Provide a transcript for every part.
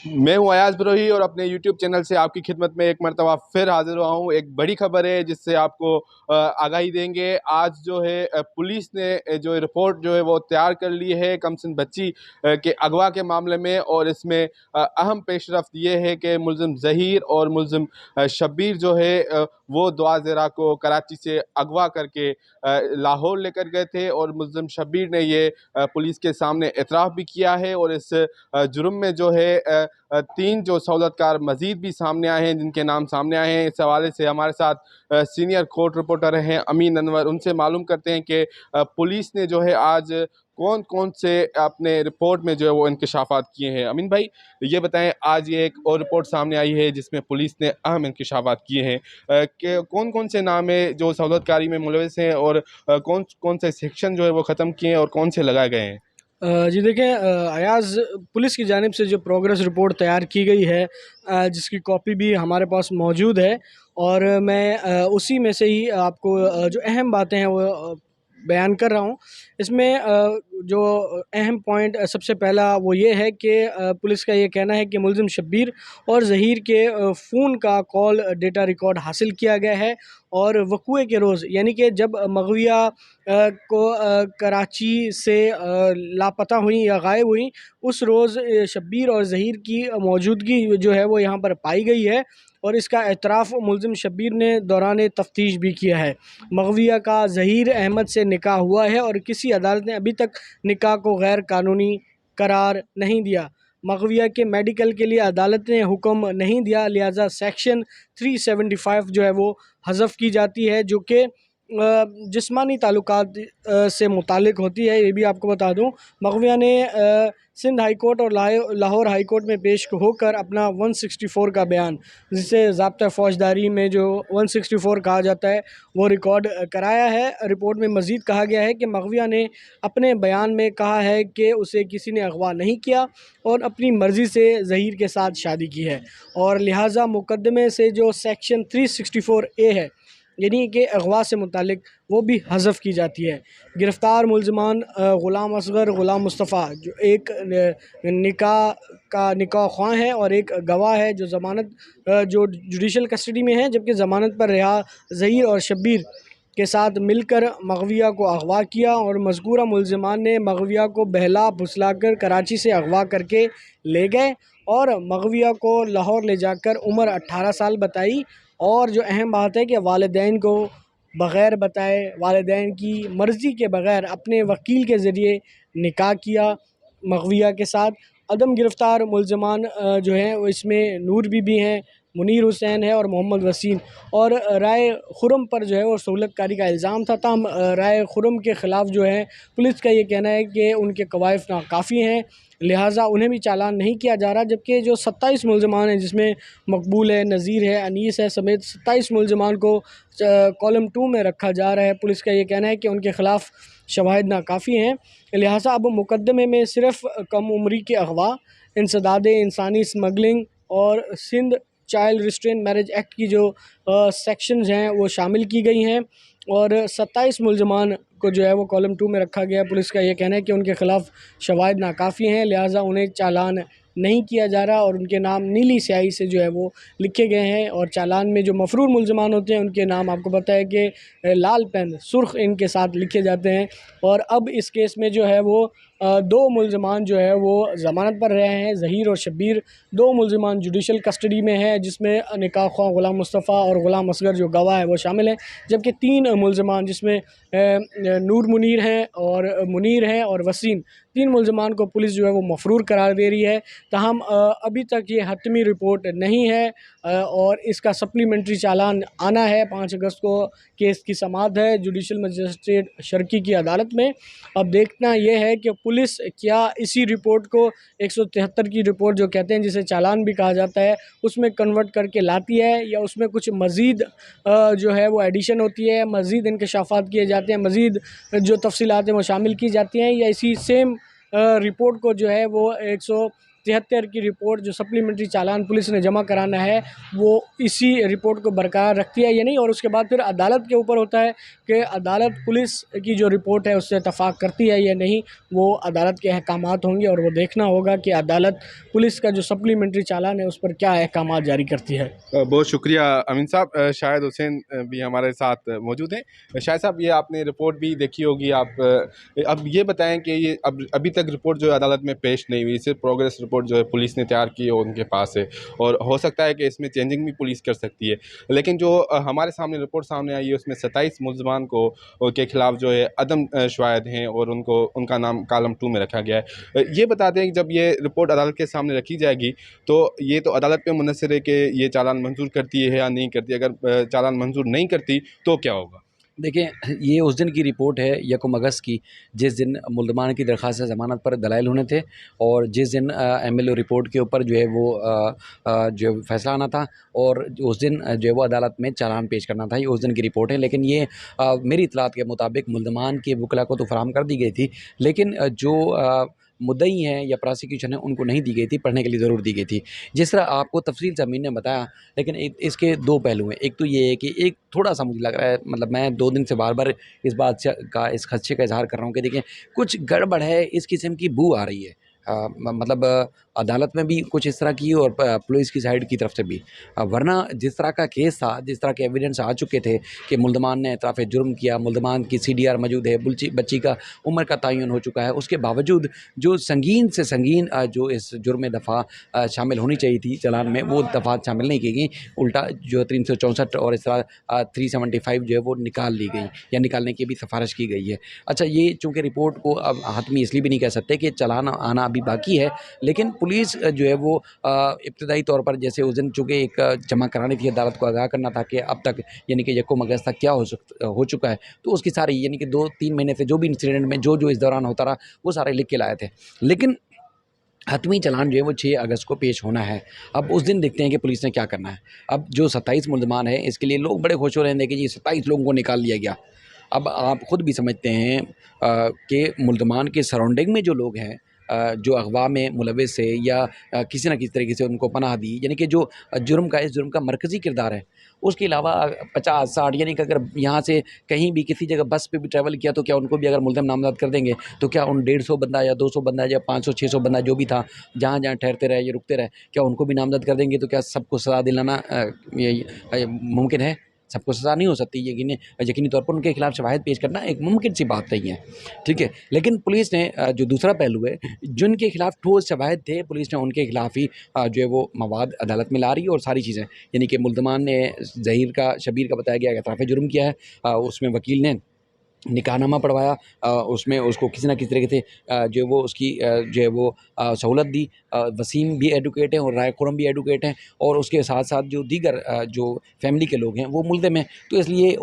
मैं हूं अयाज बरोही और अपने YouTube चैनल से आपकी खिदमत में एक मरतबा फिर हाजिर हुआ हूं। एक बड़ी खबर है जिससे आपको आगाही देंगे। आज जो है पुलिस ने जो रिपोर्ट जो है वो तैयार कर ली है कमसिन बच्ची के अगवा के मामले में, और इसमें अहम पेशरफ्त ये है कि मुलजिम ज़हीर और मुलजिम शब्बीर जो है वो दुआ ज़रा को कराची से अगवा करके लाहौर लेकर गए थे, और मुलजिम शब्बीर ने ये पुलिस के सामने एतराफ़ भी किया है। और इस जुर्म में जो है तीन जो सहूलतकार मज़ीद भी सामने आए हैं, जिनके नाम सामने आए हैं। इस हवाले से हमारे साथ सीनियर कोर्ट रिपोर्टर हैं अमीन अनवर, उनसे मालूम करते हैं कि पुलिस ने जो है आज कौन कौन से अपने रिपोर्ट में जो है वो इंकशाफात किए हैं। अमीन भाई, ये बताएं, आज ये एक और रिपोर्ट सामने आई है जिसमें पुलिस ने अहम इंकशाफात किए हैं कि कौन कौन से नाम है जो सहूलतकारी में मुलविस हैं, और कौन कौन से सेक्शन जो है वो ख़त्म किए हैं और कौन से लगाए गए हैं। जी देखें, अयाज़, पुलिस की जानिब से जो प्रोग्रेस रिपोर्ट तैयार की गई है, जिसकी कॉपी भी हमारे पास मौजूद है, और मैं उसी में से ही आपको जो अहम बातें हैं वो बयान कर रहा हूँ। इसमें जो अहम पॉइंट सबसे पहला वो ये है कि पुलिस का ये कहना है कि मुलजिम शब्बीर और ज़हीर के फ़ोन का कॉल डेटा रिकॉर्ड हासिल किया गया है, और वक़ूए के रोज़, यानी कि जब मग़विया को कराची से लापता हुई या गायब हुई, उस रोज़ शब्बीर और ज़हीर की मौजूदगी जो है वो यहाँ पर पाई गई है, और इसका एतराफ़ मुलजिम शब्बीर ने दौरान तफ्तीश भी किया है। मग़विया का ज़हीर अहमद से निकाह हुआ है और किसी अदालत ने अभी तक निकाह को गैर कानूनी करार नहीं दिया। मग़विया के मेडिकल के लिए अदालत ने हुक्म नहीं दिया, लिहाजा सेक्शन 375 जो है वो हज़फ की जाती है, जो कि जिस्मानी ताल्लुकात से मुतालिक होती है। ये भी आपको बता दूं, मग़विया ने सिंध हाई कोर्ट और लाहौर हाई कोर्ट में पेश होकर अपना 164 का बयान, जिसे ज़ाब्ता फ़ौजदारी में जो 164 कहा जाता है, वो रिकॉर्ड कराया है। रिपोर्ट में मज़ीद कहा गया है कि मग़विया ने अपने बयान में कहा है कि उसे किसी ने अगवा नहीं किया और अपनी मर्ज़ी से ज़हीर के साथ शादी की है, और लिहाजा मुकदमे से जो सेक्शन 364A है, यानी कि अगवा से मुतालिक, वो भी हज़फ की जाती है। गिरफ़्तार मुलज़मान ग़ुलाम असगर, ग़ुलाम मुस्तफ़ा, जो एक निकाह ख़्वाह है और एक गवाह है, जो ज़मानत जो जुडिशल कस्टडी में है, जबकि ज़मानत पर रिहा ज़हीर और शब्बीर के साथ मिलकर मग़विया को अगवा किया, और मज़कूरा मुलज़मान ने मग़विया को बहला फुसला कर कराची से अगवा करके ले गए और मग़विया को लाहौर ले जाकर उम्र 18 साल बताई। और जो अहम बात है कि वालिदैन को बग़ैर बताए, वालिदैन की मर्ज़ी के बग़ैर अपने वकील के ज़रिए निकाह किया मग़विया के साथ। अदम गिरफ़्तार मुलज़मान जो हैं वो इसमें नूर बीबी हैं, मुनीर हुसैन है और मोहम्मद वसीम, और राय खुरम पर जो है वो सहूलतकारी का इल्ज़ाम था। ताम राय खुरम के ख़िलाफ़ जो है पुलिस का ये कहना है कि उनके कवायफ नाकाफ़ी हैं, लिहाजा उन्हें भी चालान नहीं किया जा रहा। जबकि जो 27 मुलज़मान हैं, जिसमें मकबूल है, नज़ीर है, अनीस है, समेत 27 मुलज़मान को कॉलम 2 में रखा जा रहा है। पुलिस का ये कहना है कि उनके ख़िलाफ़ शवाहिद नाकाफ़ी हैं, लिहाजा अब मुकदमे में सिर्फ़ कम उम्री के अगवा, इंसदाद इंसानी स्मगलिंग और Sindh child restraint marriage act की जो सेक्शंस हैं वो शामिल की गई हैं, और 27 मुलज़मान को जो है वो कॉलम 2 में रखा गया है। पुलिस का ये कहना है कि उनके ख़िलाफ़ शवाहिद नाकाफ़ी हैं, लिहाजा उन्हें चालान नहीं किया जा रहा, और उनके नाम नीली स्याही से जो है वो लिखे गए हैं। और चालान में जो मफ़रूर मुलज़मान होते हैं उनके नाम आपको पता है कि लाल पेन सुर्ख इनके साथ लिखे जाते हैं। और अब इस केस में जो है वो 2 मुलज़मान जो है वो ज़मानत पर रहे हैं, ज़हीर और शब्बीर। 2 मुलज़मान जुडिशल कस्टडी में है, जिसमें निकाह ख्वाह ग़ुलाम मुस्तफ़ा और ग़ुलाम असगर जो गवाह है वो शामिल हैं, जबकि 3 मुलज़मान, जिसमें नूर मुनीर हैं और मुनीर हैं और वसीम, 3 मुलज़मान को पुलिस जो है वो मफ़रूर करार दे रही है। ताहम अभी तक ये हतमी रिपोर्ट नहीं है, और इसका सप्लीमेंट्री चालान आना है। 5 अगस्त को केस की समाअत है जुडिशल मजिस्ट्रेट शर्की की अदालत में। अब देखना यह है कि पुलिस क्या इसी रिपोर्ट को 173 की रिपोर्ट जो कहते हैं, जिसे चालान भी कहा जाता है, उसमें कन्वर्ट करके लाती है, या उसमें कुछ मज़ीद जो है वो एडिशन होती है, मज़ीद इंकशाफात किए जाते हैं, मज़ीद जो तफसीलात हैं वो शामिल की जाती हैं, या इसी सेम रिपोर्ट को जो है वो 73 की रिपोर्ट जो सप्लीमेंट्री चालान पुलिस ने जमा कराना है वो इसी रिपोर्ट को बरकरार रखती है या नहीं, और उसके बाद फिर अदालत के ऊपर होता है कि अदालत पुलिस की जो रिपोर्ट है उससे इत्तफाक करती है या नहीं। वो अदालत के अहकामात होंगे और वो देखना होगा कि अदालत पुलिस का जो सप्लीमेंट्री चालान है उस पर क्या अहकामात जारी करती है। बहुत शुक्रिया अमीन साहब। शाहिद हुसैन भी हमारे साथ मौजूद हैं। शाहिद साहब, ये आपने रिपोर्ट भी देखी होगी आप, अब ये बताएं कि ये अब अभी तक रिपोर्ट जो है अदालत में पेश नहीं हुई, सिर्फ प्रोग्रेस रिपोर्ट जो है पुलिस ने तैयार की है उनके पास है, और हो सकता है कि इसमें चेंजिंग भी पुलिस कर सकती है। लेकिन जो हमारे सामने रिपोर्ट सामने आई है उसमें 27 मुलजमान को के खिलाफ जो है अदम शवाहिद हैं और उनका नाम कॉलम 2 में रखा गया है। ये बता दें कि जब ये रिपोर्ट अदालत के सामने रखी जाएगी तो ये तो अदालत पे मुनहसर है कि ये चालान मंजूर करती है या नहीं करती। अगर चालान मंजूर नहीं करती तो क्या होगा? देखिए, ये उस दिन की रिपोर्ट है 1 अगस्त की, जिस दिन मुल्ज़मान की दरख्वास्त ज़मानत पर दलाइल होने थे और जिस दिन एमएलओ रिपोर्ट के ऊपर जो है वो जो फैसला आना था, और उस दिन जो है वो अदालत में चालान पेश करना था। ये उस दिन की रिपोर्ट है, लेकिन ये मेरी इत्तलात के मुताबिक मुल्ज़मान के वकला को तो फराहम कर दी गई थी, लेकिन जो मुद्दई हैं या प्रोसिक्यूशन है उनको नहीं दी गई थी, पढ़ने के लिए ज़रूर दी गई थी। जिस तरह आपको तफसील से अमीन ने बताया, लेकिन इसके 2 पहलू हैं। एक तो ये है कि एक थोड़ा-सा मुझे लग रहा है, मतलब मैं 2 दिन से बार-बार इस बात इस खदशे का इज़हार कर रहा हूँ कि देखिए, कुछ गड़बड़ है, इस किस्म की बू आ रही है। मतलब अदालत में भी कुछ इस तरह की और पुलिस की साइड की तरफ से भी। वरना जिस तरह का केस था, जिस तरह के एविडेंस आ चुके थे कि मुल्ज़मान ने इतराफ़ जुर्म किया, मुल्ज़मान की सीडीआर मौजूद है, बच्ची का उम्र का तयन हो चुका है, उसके बावजूद जो संगीन से संगीन जो इस जुर्म दफ़ा शामिल होनी चाहिए थी चालान में, वो दफ़ात शामिल नहीं की गई। उल्टा जो 364 और इस तरह 375 जो है वो निकाल ली गई या निकालने की भी सिफारिश की गई है। अच्छा, ये चूँकि रिपोर्ट को अब हातमी इसलिए भी नहीं कह सकते कि चालान आना अभी बाकी है, लेकिन पुलिस जो है वो इब्तदाई तौर पर, जैसे उस दिन चूँकि एक जमा करानी थी, अदालत को आगाह करना था कि अब तक यानी कि 1 अगस्त तक क्या हो चुका है, तो उसकी सारी यानी कि 2-3 महीने से जो भी इंसिडेंट में जो इस दौरान होता रहा, वो सारे लिख के लाए थे। लेकिन हतमी चालान जो है वो 6 अगस्त को पेश होना है। अब उस दिन देखते हैं कि पुलिस ने क्या करना है। अब जो 27 मुल्ज़मान हैं, इसके लिए लोग बड़े खुश हो रहे हैं कि जी 27 लोगों को निकाल लिया गया। अब आप खुद भी समझते हैं कि मुल्ज़मान के सराउंडिंग में जो लोग हैं, जो अगवा में मुलविस है या किसी न किसी तरीके से उनको पनाह दी, यानी कि जो इस जुर्म का मरकज़ी किरदार है, उसके अलावा 50-60 यानी कि अगर यहाँ से कहीं भी किसी जगह बस पे भी ट्रैवल किया तो क्या उनको भी अगर मुल्ज़म नामज़द कर देंगे, तो क्या उन 150 बंदा या 200 बंदा या 500-600 बंदा जो भी था, जहाँ-जहाँ ठहरते रहे या रुकते रहे, क्या उनको भी नामज़द कर देंगे? तो क्या सबको सज़ा दिलाना ये मुमकिन है? सबको सज़ा नहीं हो सकती। यकीनी तौर पर उनके खिलाफ शवाहिद पेश करना एक मुमकिन सी बात नहीं है, ठीक है। लेकिन पुलिस ने जो दूसरा पहलू है, जिनके खिलाफ ठोस शवाहिद थे, पुलिस ने उनके खिलाफ ही जो है वो मवाद अदालत में ला रही है, और सारी चीज़ें यानी कि मुल्ज़मान ने ज़हीर का, शबीर का बताया गया कि इतराफ़ जुर्म किया है, उसमें वकील ने निकाहनामा पढ़वाया, उसमें उसको किसी न किसी तरीके से जो है वो उसकी जो है वो सहूलत दी। वसीम भी एडवोकेट हैं और राय खुरम भी एडवोकेट हैं, और उसके साथ-साथ जो दीगर जो फैमिली के लोग हैं वो मुल्ज़िम हैं। तो इसलिए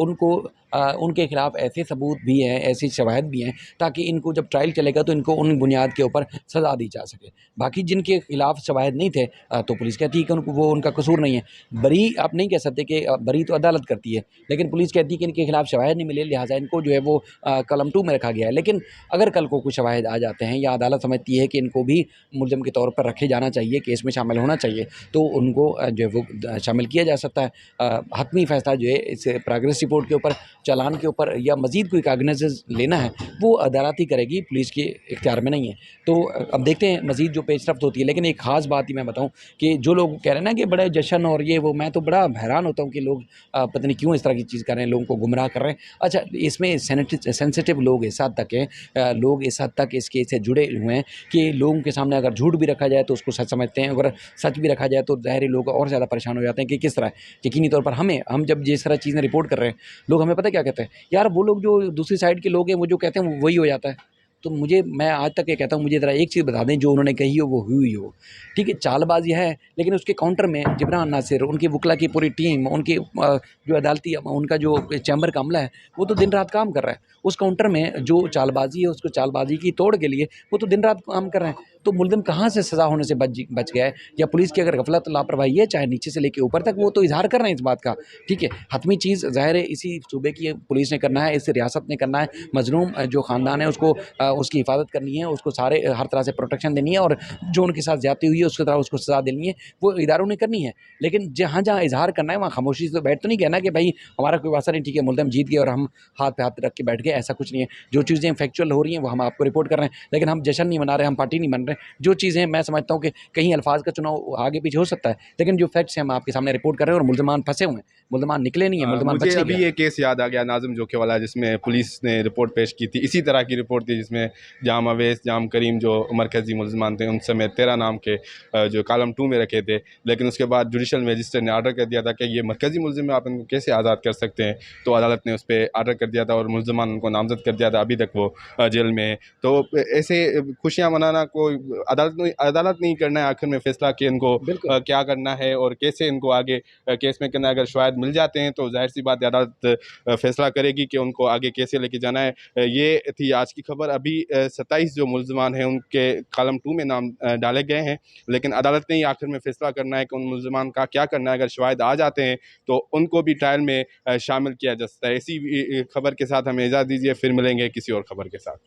उनके खिलाफ ऐसे सबूत भी हैं, ऐसी शवाहिद भी हैं, ताकि इनको जब ट्रायल चलेगा तो इनको उन बुनियाद के ऊपर सज़ा दी जा सके। बाकी जिनके खिलाफ शवाहिद नहीं थे, तो पुलिस कहती है कि उनका कसूर नहीं है। बरी आप नहीं कह सकते कि बरी तो अदालत करती है, लेकिन पुलिस कहती है कि इनके खिलाफ शवाहिद नहीं मिले, लिहाजा इनको जो है वो कलम 2 में रखा गया है। लेकिन अगर कल को कुछ शवाहिद आ जाते हैं या अदालत समझती है कि इनको भी मुल्ज़िम के तौर पर रखे जाना चाहिए, केस में शामिल होना चाहिए, तो उनको जो है वो शामिल किया जा सकता है। हतमी फ़ैसला जो है इस प्रोग्रेस रिपोर्ट के ऊपर, चालान के ऊपर, या मज़ीद कोई कागज़ लेना है, वो अदालत ही करेगी, पुलिस के इख्तियार में नहीं है। तो अब देखते हैं मज़ीद जो पेशरफ्त होती है। लेकिन एक ख़ास बात ही मैं बताऊँ कि जो लोग कह रहे हैं ना कि बड़े जश्न और ये वो, मैं तो बड़ा हैरान होता हूँ कि लोग पता नहीं क्यों इस तरह की चीज़ कर रहे हैं, लोगों को गुमराह कर रहे हैं। अच्छा, इसमें सेंसिटिव लोग इस हद तक हैं, लोग इस हद तक इस केस से जुड़े हुए हैं कि लोगों के सामने अगर झूठ भी रखा जाए तो उसको सच समझते हैं, अगर सच भी रखा जाए तो ज़ाहिर है लोग और ज़्यादा परेशान हो जाते हैं कि किस तरह। यकीनी तौर पर हम जब जिस तरह चीज़ें रिपोर्ट कर रहे हैं, लोग हमें पता क्या कहते हैं, यार वो लोग जो दूसरी साइड के लोग हैं वो जो कहते हैं वही हो जाता है। तो मैं आज तक ये कहता हूँ, मुझे ज़रा एक चीज़ बता दें, जो उन्होंने कही हो वो हुई हो, ठीक है। चालबाज़ी है, लेकिन उसके काउंटर में जिब्रान नासिर, उनकी वकला की पूरी टीम, उनकी जो अदालती उनका जो चैम्बर का अमला है, वो तो दिन रात काम कर रहा है। उस काउंटर में जो चालबाज़ी है, उसको चालबाज़ी की तोड़ के लिए वो तो दिन रात काम कर रहे हैं। तो मुलज़िम कहाँ से सज़ा होने से बच गया है, या पुलिस की अगर गफलत लापरवाही है, चाहे नीचे से लेके ऊपर तक, वो तो इज़हार कर रहे हैं इस बात का, ठीक है। हतमी चीज़ ज़ाहिर है इसी सूबे की पुलिस ने करना है, इस रियासत ने करना है। मज़लूम जो ख़ानदान है उसको उसकी हिफाजत करनी है, उसको सारे हर तरह से प्रोटेक्शन देनी है, और जो उनके साथ ज़्यादती हुई है उसकी तरह उसको सज़ा देनी है, वो इदारों ने करनी है। लेकिन जहाँ इज़हार करना है वहाँ खामोशी से बैठ तो नहीं कहना कि भाई हमारा कोई वास्ता नहीं, ठीक है, मुल्ज़िम जीत गए और हम हाथ पे हाथ रख के बैठ गए, ऐसा कुछ नहीं है। जो चीज़ें फैक्चुअल हो रही हैं वो हम आपको रिपोर्ट कर रहे हैं, लेकिन हम जश्न नहीं मना रहे, हम पार्टी नहीं बन रहे। जो चीज़ें मैं समझता हूँ कि कहीं अल्फाज का चुनाव आगे पीछे हो सकता है, लेकिन जो फैक्ट्स हैं हम आपके सामने रिपोर्ट कर रहे हैं, और मुल्ज़िमान फंसे हुए हैं, मुल्ज़िमान निकले नहीं है, मुल्ज़िमान मुझे बच नहीं अभी गया। ये केस याद आ गया नाज़िम जोखे वाला, जिसमें पुलिस ने रिपोर्ट पेश की थी, इसी तरह की रिपोर्ट थी, जिसमें जाम अवैस, जाम करीम जो मरकज़ी मुल्ज़मान थे उन समेत 13 नाम के जो कॉलम 2 में रखे थे। लेकिन उसके बाद जुडिशल मजिस्ट्रेट ने आर्डर कर दिया था कि ये मरकज़ी मुल्ज़िम है, आप इनको कैसे आज़ाद कर सकते हैं। तो अदालत ने उस पर आर्डर कर दिया था और मुल्ज़मान उनको नामज़द कर दिया था, अभी तक वो जेल में है। तो ऐसे खुशियाँ मनाना कोई अदालत नहीं करना है आखिर में फ़ैसला कि इनको बिल्कुल। क्या करना है और कैसे इनको आगे केस में करना है। अगर शवाहिद मिल जाते हैं तो ज़ाहिर सी बात है अदालत फ़ैसला करेगी कि उनको आगे कैसे लेके जाना है। ये थी आज की खबर। अभी 27 जो मुल्ज़मान हैं उनके कॉलम 2 में नाम डाले गए हैं, लेकिन अदालत ने ही आखिर में फ़ैसला करना है कि उन मुल्ज़मान का क्या करना है। अगर शवाहिद आ जाते हैं तो उनको भी ट्रायल में शामिल किया जा सकता है। इसी खबर के साथ हमें इजाज़त दीजिए, फिर मिलेंगे किसी और खबर के साथ।